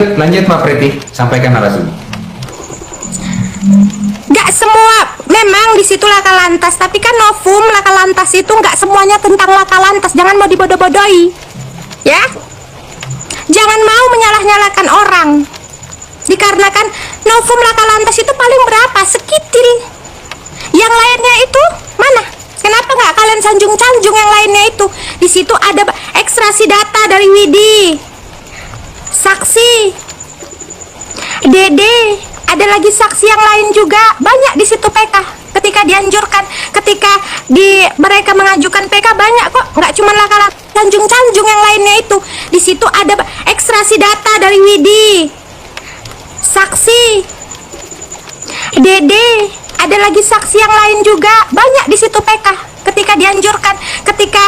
Lanjut Mbak Preti, sampaikan narasinya. Nggak semua, memang di situ laka lantas, tapi kan novum laka lantas itu nggak semuanya tentang laka lantas. Jangan mau dibodoh-bodohi, ya. Jangan mau menyalah-nyalahkan orang. Dikarenakan novum laka lantas itu paling berapa? Sekitil. Yang lainnya itu mana? Kenapa nggak kalian sanjung-sanjung yang lainnya itu? Di situ ada ekstraksi data dari Widi, saksi, Dede, ada lagi saksi yang lain juga banyak di situ PK. Ketika dianjurkan, ketika mereka mengajukan PK banyak kok, nggak cuma laka sanjung-sanjung yang lainnya itu. Di situ ada ekstraksi data dari Widi, saksi, Dede, ada lagi saksi yang lain juga banyak di situ PK. Ketika dianjurkan, ketika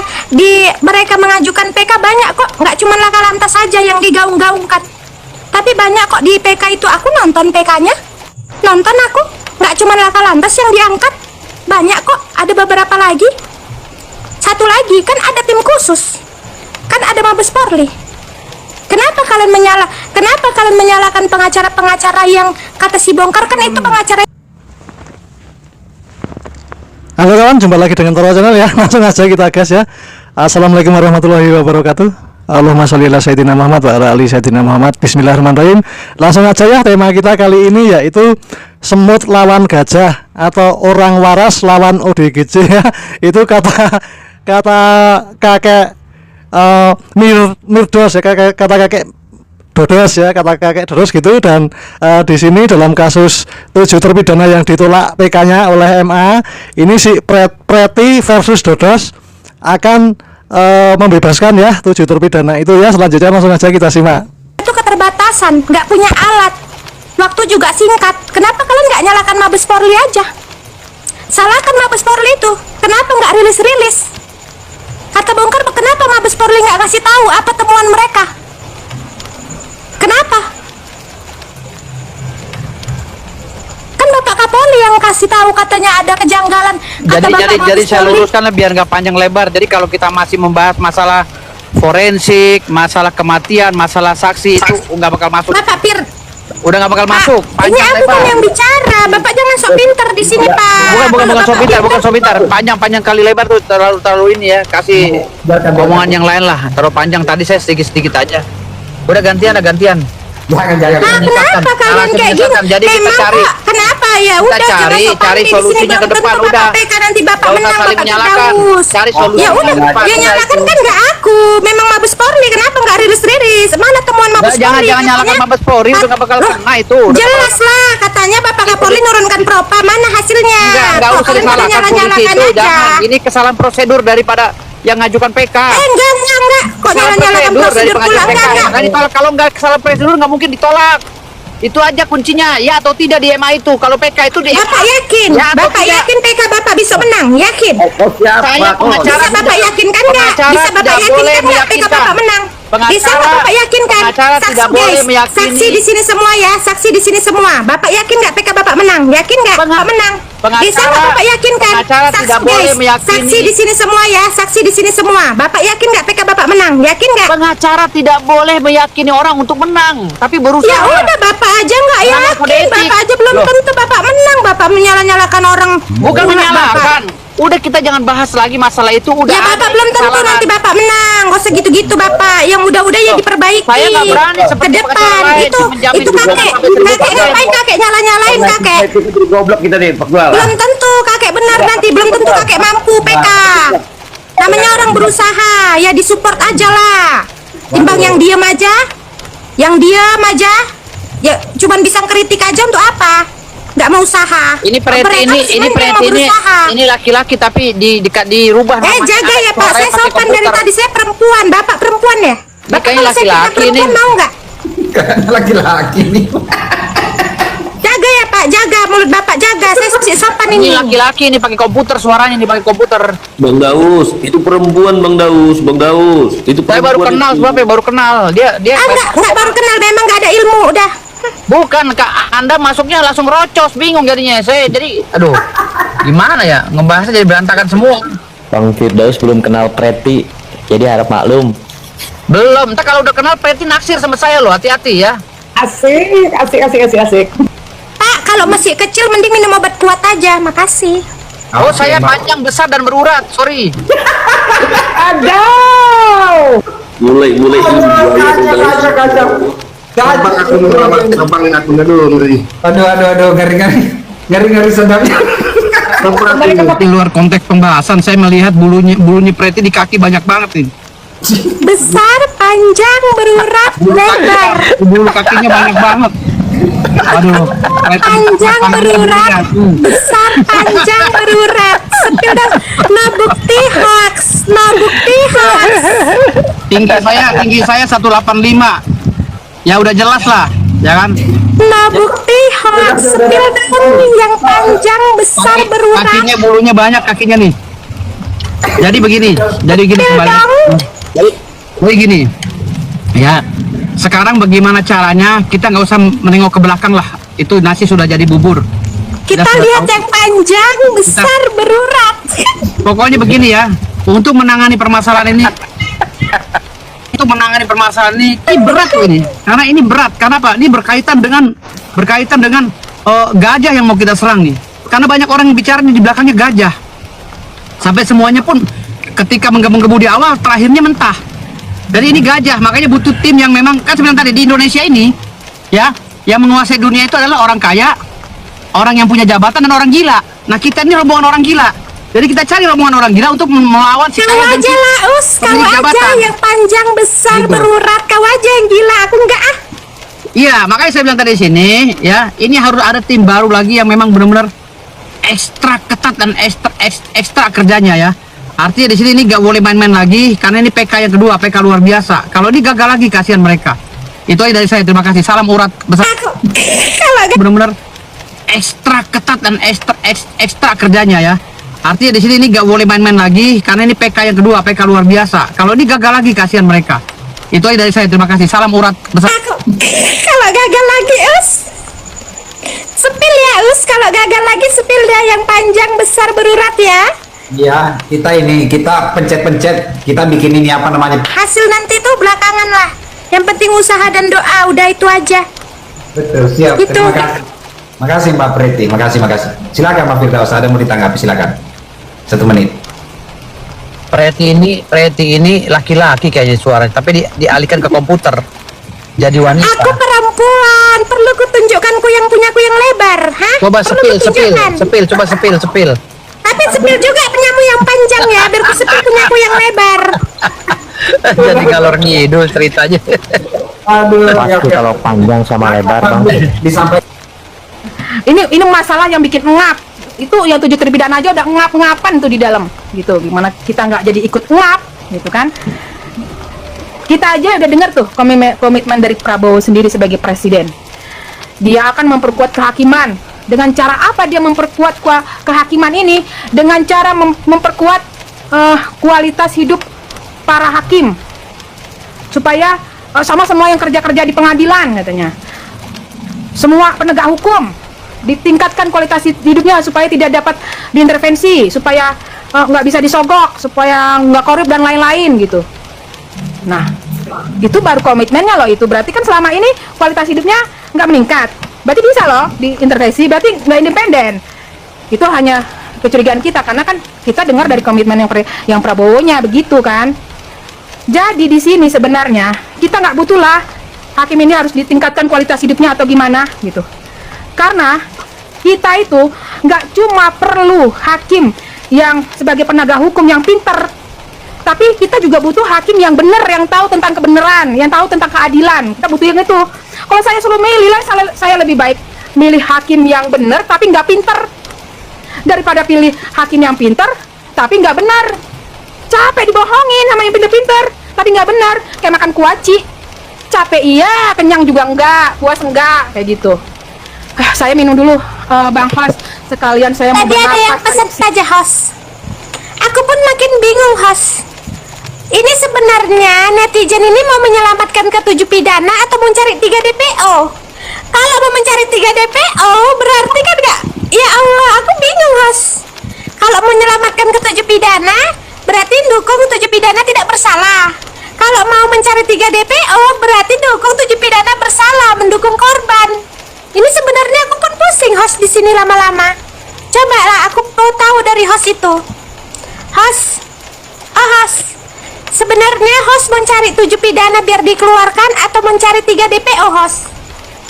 mereka mengajukan PK banyak kok, nggak cuma laka lantas saja yang digaung-gaungkan, tapi banyak kok di PK itu. Aku nonton PK-nya, nonton aku, nggak cuma laka lantas yang diangkat, banyak kok, ada beberapa lagi. Satu lagi kan ada tim khusus, kan ada Mabes Polri. Kenapa kalian menyalahkan pengacara-pengacara yang kata si Bongkar kan itu pengacara. Halo kawan, jumpa lagi dengan Toro Channel ya. Langsung aja kita gas ya. Assalamualaikum warahmatullahi wabarakatuh. Allahumma sholli ala sayyidina Muhammad wa ala ali sayyidina Muhammad. Bismillahirrahmanirrahim. Langsung aja ya, tema kita kali ini yaitu semut lawan gajah atau orang waras lawan ODGJ ya. Itu kata kakek Mirdos ya, kata kakek Dodos ya, kata kakek Dodos gitu. Dan di sini dalam kasus 7 terpidana yang ditolak PK-nya oleh MA, ini si Preti versus Dodos akan membebaskan ya 7 terpidana itu ya. Selanjutnya langsung aja kita simak. Itu keterbatasan, nggak punya alat, waktu juga singkat. Kenapa kalian nggak nyalakan Mabes Polri aja? Salahkan Mabes Polri itu, kenapa nggak rilis-rilis? Kata Bongkar, kenapa Mabes Polri nggak kasih tahu apa temuan mereka? Kenapa? Kan Bapak Kapolri yang kasih tahu katanya ada kejanggalan. Jadi saya luruskan biar nggak panjang lebar. Jadi kalau kita masih membahas masalah forensik, masalah kematian, masalah saksi itu nggak bakal masuk. Bapak Pir, Udah nggak bakal masuk. ini aku kan yang bicara. Bapak jangan sok pinter di sini, Pak. Bukan sok pintar. Panjang kali lebar tuh terlalu ini ya. Kasih omongan yang lain lah. Terlalu panjang tadi saya sedikit aja. Udah gantian. Kenapa kalian kayak gini? Jadi kita cari. Kenapa ya? Udah cari solusinya ke depan. Udah. Nanti Bapak Nggak usah menang, saling Bapak menyalahkan. terus. Cari solusi Ya udah, ke depan. dia nyalakan kan nggak aku. Memang Mabes Polri. Kenapa nggak rilis-rilis? Mana temuan Mabes Polri? Jangan nyalakan Mabes Polri. Udah nggak bakal kena itu. Jelas lah, katanya Bapak Kapolri nurunkan propa. Mana hasilnya? Enggak usah disalahkan polisi itu. Jangan. Ini kesalahan prosedur daripada yang ngajukan PK. Enggak. Kok nyalakan prosedur pula? Enggak. Kalau nggak kesalahan prosedur nggak mungkin ditolak. Itu aja kuncinya, ya atau tidak di MA itu. Kalau PK itu di Bapak yakin? Ya, Bapak yakin PK Bapak bisa menang? Yakin? Saya pengacara Bisa Bapak yakinkan nggak? pengacara Bisa Bapak tidak yakinkan boleh nggak PK meyakinkan. Bapak menang? Bisa Pengacara- Bapak yakinkan? pengacara tidak boleh meyakini. Saksi di sini semua ya, saksi di sini semua. Bapak yakin nggak PK Bapak menang? Yakin nggak Bapak menang? pengacara- Bisa nggak Bapak yakinkan? pengacara tidak boleh meyakini. Saksi di sini semua ya, saksi di sini semua. Bapak yakin nggak PK Bapak menang? Yakin nggak? Pengacara tidak boleh meyakini orang untuk menang, tapi berusaha. Ya udah Bapak aja nggak Melanggar yakin, kode etik. Bapak aja belum Loh. tentu Bapak menang. Bapak menyalahkan orang. Bukan Bapak. menyalahkan. Udah kita jangan bahas lagi masalah itu. Udah Ya Bapak ada belum tentu kesalahan. nanti Bapak menang. Gak usah gitu-gitu Bapak. Yang udah-udah ya diperbaiki. Saya nggak berani ke seperti depan. pengacara lain Itu menjamin kakek. Kakek ngapain kakek nyala-nyalain kakek? Goblok kita nih, Pak Gua. Belum tentu kakek benar nanti. Belum tentu kakek mampu PK. Namanya orang berusaha. Ya disupport aja lah. Timbang yang diam aja. Yang diam aja. Ya cuman bisa kritik aja untuk apa? Nggak mau usaha. Ini Preti Mereka ini sebenarnya Preti mau berusaha. ini laki-laki tapi dirubah namanya. Jaga ya Pak, saya Pakai sopan dari komputer. tadi. Saya perempuan, Bapak perempuan ya? Bapak kayaknya kalau saya bilang laki-laki perempuan nih. mau nggak? Karena laki-laki nih. Jaga ya Pak, jaga mulut Bapak, jaga. Saya sopan Ini ini. laki-laki ini pakai komputer, suaranya nih pakai komputer. Bang Daus, itu perempuan Bang Daus, Bang Daus. Itu Saya baru perempuan kenal, itu. sebab baru kenal. Dia Enggak baru kenal, memang nggak ada ilmu, udah. bukan Kak, Anda masuknya langsung rocos, bingung jadinya. Saya jadi aduh. Gimana ya? Ngebahasnya jadi berantakan semua. Bang Firdaus belum kenal Preti, jadi harap maklum. Belum, entar kalau udah kenal Preti naksir sama saya loh, hati-hati ya. Asik. Pak, kalau masih kecil mending minum obat kuat aja. Makasih. Oh, Oke, saya Mbak. panjang, besar dan berurat. Sorry. Aduh. Mulai Gampang aku aduh, ngeri sedapnya. Di luar konteks pembahasan, saya melihat bulunya Preti di kaki banyak banget nih. Besar, panjang, berurat, lebar. Bulu kakinya banyak banget. Aduh, Preti Panjang, tangannya berurat, lihat, tuh. besar, panjang, berurat. Sepil dong. No bukti hoax. Tinggi saya 185. Ya udah jelas lah, ya kan? No bukti hoax. Sepil dong yang panjang, besar, berurat. Kakinya bulunya banyak kakinya nih. Jadi begini kembali. Jadi gini, ya. Sekarang bagaimana caranya? Kita nggak usah menengok ke belakang lah. Itu nasi sudah jadi bubur. Kita sudah lihat tahu. yang panjang, besar, berurat. Pokoknya begini ya. Untuk menangani permasalahan ini, ini berat loh ini. Karena ini berat. Karena apa? Ini berkaitan dengan gajah yang mau kita serang nih. Karena banyak orang yang bicara di belakangnya gajah. Sampai semuanya pun ketika menggebu-gebu di awal, terakhirnya mentah. Jadi ini gajah, makanya butuh tim yang memang, kan sebenarnya tadi di Indonesia ini, ya, yang menguasai dunia itu adalah orang kaya, orang yang punya jabatan, dan orang gila. Nah, kita ini rombongan orang gila. Jadi kita cari rombongan orang gila untuk melawan si Kau kaya dan aja si lah, Us. Kau pemilik aja jabatan. yang panjang, besar, Gitu. berurat. Kau aja yang gila, aku enggak ah. Iya, makanya saya bilang tadi di sini, ya, ini harus ada tim baru lagi yang memang benar-benar ekstra ketat dan ekstra kerjanya ya. Artinya di sini ini nggak boleh main-main lagi karena ini PK yang kedua, PK luar biasa. Kalau ini gagal lagi, kasihan mereka. Itu aja dari saya. Terima kasih. Salam urat besar. Aku kalau enggak Benar-benar ekstra ketat dan ekstra kerjanya ya. Artinya di sini ini nggak boleh main-main lagi karena ini PK yang kedua, PK luar biasa. Kalau ini gagal lagi, kasihan mereka. Itu aja dari saya. Terima kasih. Salam urat besar. aku kalau gagal lagi, Us. Sepil ya, Us. Kalau gagal lagi, sepil dia yang panjang, besar, berurat ya. Ya, kita pencet-pencet, kita bikin ini apa namanya? Hasil nanti tuh belakangan lah. Yang penting usaha dan doa, udah itu aja. Betul, siap. Itu. Terima kasih. Makasih Mbak Preti, makasih. Silakan Mbak Firdaus, ada mau ditanggapi, silakan. 1 menit. Preti ini laki-laki kayaknya suaranya, tapi dialihkan ke komputer. Jadi wanita. Aku perempuan, perlu kutunjukkan yang punya yang lebar, hah? Coba Perlu kutunjukkan? sepil. Tapi sepil juga punyamu yang panjang ya, biar ku sepil punyaku yang lebar. Jadi galor ngidul ceritanya. Aduh, Pasti kalau panjang sama lebar bang. Disampaikan. Ini masalah yang bikin ngap. Itu yang 7 terpidana aja udah ngap-ngapan tuh di dalam. Gitu. Gimana kita nggak jadi ikut ngap, gitu kan? Kita aja udah dengar tuh komitmen dari Prabowo sendiri sebagai presiden. Dia akan memperkuat kehakiman. Dengan cara apa dia memperkuat kehakiman ini? Dengan cara memperkuat kualitas hidup para hakim. Supaya sama semua yang kerja-kerja di pengadilan katanya. Semua penegak hukum ditingkatkan kualitas hidupnya supaya tidak dapat diintervensi, supaya nggak bisa disogok, supaya nggak korup dan lain-lain gitu. Nah, itu baru komitmennya loh. Itu berarti kan selama ini kualitas hidupnya nggak meningkat. Berarti bisa loh diintervensi, berarti nggak independen. Itu hanya kecurigaan kita karena kan kita dengar dari komitmen yang Prabowo-nya begitu kan. Jadi di sini sebenarnya kita nggak butuh lah hakim ini harus ditingkatkan kualitas hidupnya atau gimana gitu. Karena kita itu nggak cuma perlu hakim yang sebagai penegak hukum yang pinter, tapi kita juga butuh hakim yang benar, yang tahu tentang kebenaran, yang tahu tentang keadilan. Kita butuh yang itu. Kalau saya suruh milih, saya lebih baik milih hakim yang benar tapi nggak pinter daripada pilih hakim yang pinter tapi nggak benar. Capek dibohongin sama yang pinter-pinter tapi nggak benar, kayak makan kuaci. Capek iya, kenyang juga enggak, puas enggak, kayak gitu. Saya minum dulu, Bang Host. Sekalian saya mau Tadi ada yang bernapas. pesan saja, host. Aku pun makin bingung, host. Ini sebenarnya netizen ini mau menyelamatkan ke-7 pidana atau mencari 3 DPO? Kalau mau mencari 3 DPO berarti kan enggak? Ya Allah, aku bingung, host. Kalau menyelamatkan ke-7 pidana berarti dukung 7 pidana tidak bersalah. Kalau mau mencari 3 DPO berarti dukung 7 pidana bersalah, mendukung korban. Ini sebenarnya aku pun pusing host di sini lama-lama. Coba lah aku mau tahu dari host itu. Host, sebenarnya host mencari 7 pidana biar dikeluarkan atau mencari 3 DPO host?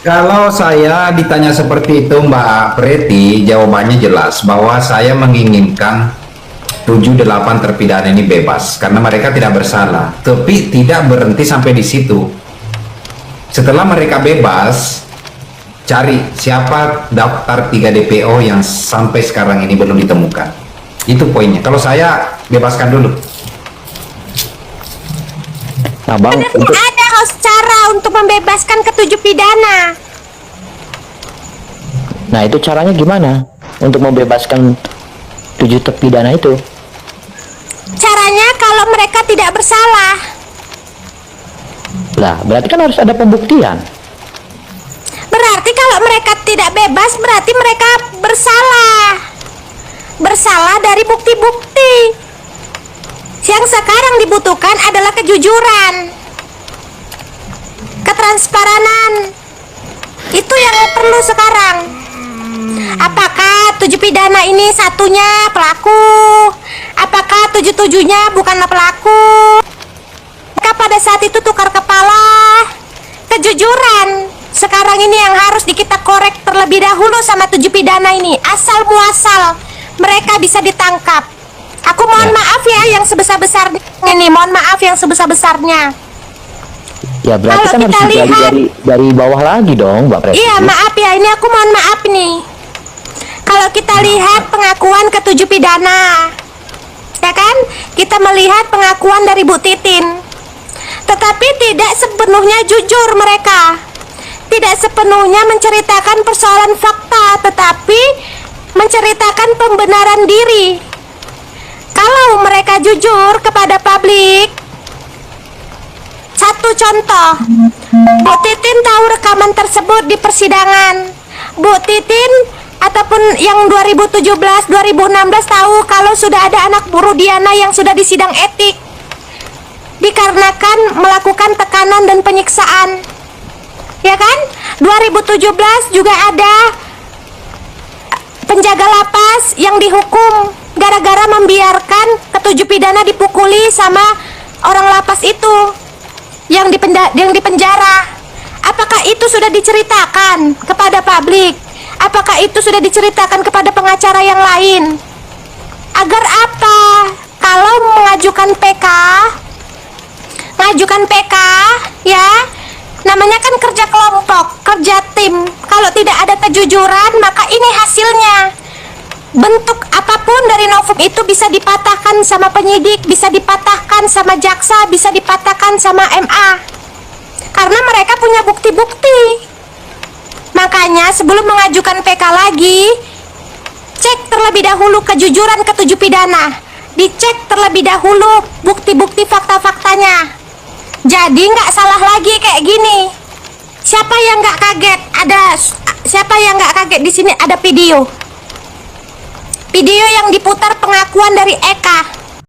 Kalau saya ditanya seperti itu Mbak Preti, jawabannya jelas bahwa saya menginginkan 7-8 terpidana ini bebas karena mereka tidak bersalah. Tapi tidak berhenti sampai di situ. Setelah mereka bebas, cari siapa daftar 3 DPO yang sampai sekarang ini belum ditemukan. Itu poinnya. Kalau saya bebaskan dulu. Nah bang, untuk Ada host cara untuk membebaskan ke-7 pidana. nah itu caranya gimana untuk membebaskan 7 terpidana itu? Caranya kalau mereka tidak bersalah. Lah berarti kan harus ada pembuktian. Berarti kalau mereka tidak bebas berarti mereka bersalah. Bersalah dari bukti-bukti. Yang sekarang dibutuhkan adalah kejujuran, ketransparanan. Itu yang perlu sekarang. Apakah 7 pidana ini satunya pelaku? Apakah 7-7-nya bukanlah pelaku? Apakah pada saat itu tukar kepala? Kejujuran sekarang ini yang harus kita korek terlebih dahulu sama 7 pidana ini. Asal muasal mereka bisa ditangkap. Aku mohon maaf ya yang sebesar-besarnya ini. Mohon maaf yang sebesar-besarnya. Ya berarti Kalau kan harus kita digali lihat- dari bawah lagi dong Mbak Preti. Iya, maaf ya, ini aku mohon maaf nih. Kalau kita lihat pengakuan ke-7 pidana, ya kan? Kita melihat pengakuan dari Bu Titin. Tetapi tidak sepenuhnya jujur mereka. Tidak sepenuhnya menceritakan persoalan fakta, tetapi menceritakan pembenaran diri. Kalau mereka jujur kepada publik, satu contoh, Bu Titin tahu rekaman tersebut di persidangan. Bu Titin ataupun yang 2017-2016 tahu kalau sudah ada anak buruh Diana yang sudah disidang etik dikarenakan melakukan tekanan dan penyiksaan. Ya kan? 2017 juga ada penjaga lapas yang dihukum gara-gara membiarkan ke-7 pidana dipukuli sama orang lapas itu yang dipenjara. Apakah itu sudah diceritakan kepada publik? Apakah itu sudah diceritakan kepada pengacara yang lain? Agar apa? Kalau mengajukan PK ya, namanya kan kerja kelompok, kerja tim. Kalau tidak ada kejujuran, maka ini hasilnya. Bentuk apapun dari novum itu bisa dipatahkan sama penyidik, bisa dipatahkan sama jaksa, bisa dipatahkan sama MA. Karena mereka punya bukti-bukti. Makanya sebelum mengajukan PK lagi, cek terlebih dahulu kejujuran ke-7 pidana. Dicek terlebih dahulu bukti-bukti fakta-faktanya. Jadi nggak salah lagi kayak gini. Siapa yang nggak kaget? Siapa yang nggak kaget di sini ada video yang diputar pengakuan dari Eka.